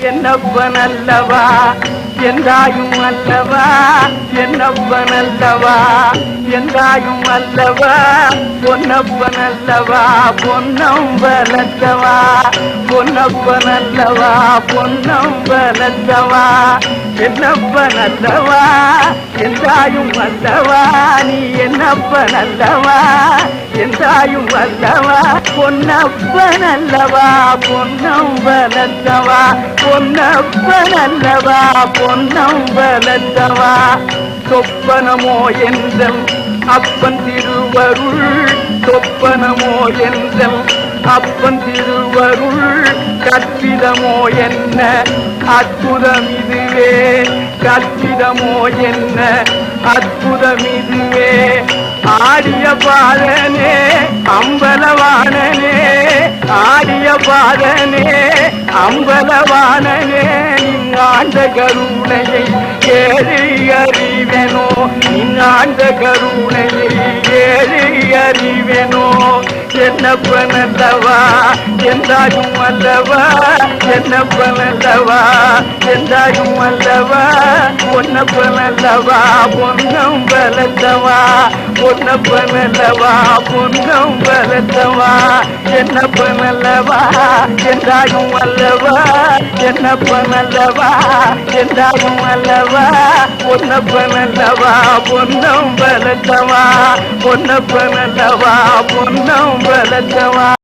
என்னப்பனல்லவா என்றாயும் அல்லவா என்னப்பனல்லவா என்றாயும் அல்லவா பொன்னப்பனல்லவா பொன்னம்பலத்தவா பொன்னப்பனல்லவா பொன்னம்பலத்தவா என்னப்பனல்லவா என்றாயும் அல்லவா நீ என்னப்பனல்லவா என்றாயும் அல்லவா பொன்னப்பனல்லவா பொன்னம்பலத்தவா பொன்னப்பனல்லவா பொன்னம்பலத்தவா சொப்பனமோ என்றல் அப்பன் திருவருள் சொப்பனமோ என்றல் அப்பன் திருவருள் கற்பிதமோ என்ன அற்புதம் இதுவே கற்பிதமோ என்ன அற்புதம் இதுவே ஆடிய பாதனே அம்பலவாணனே ஆடிய பாதனே அம்பலவாணனே ஆண்ட கருணையை ஏழு அறிவெனோ ஆண்ட கருணையை ஏழு அறிவெனோ என்னப்பனல்லவா என்றாயும் அல்லவா என்னப்பனல்லவா என்றாயும் அல்லவா பொன்னப்பனல்லவா பொன்னம்பலத்தவா பொன்னப்பனல்லவா பொன்னம்பலத்தவா என்னப்பனல்லவா என்றாயும் அல்லவா என்னப்பனல்லவா என்றாயும் அல்லவா பொன்னப்பனல்லவா பொன்னம்பலத்தவா பொன்னப்பனல்லவா பொன்னம்பலத்தவா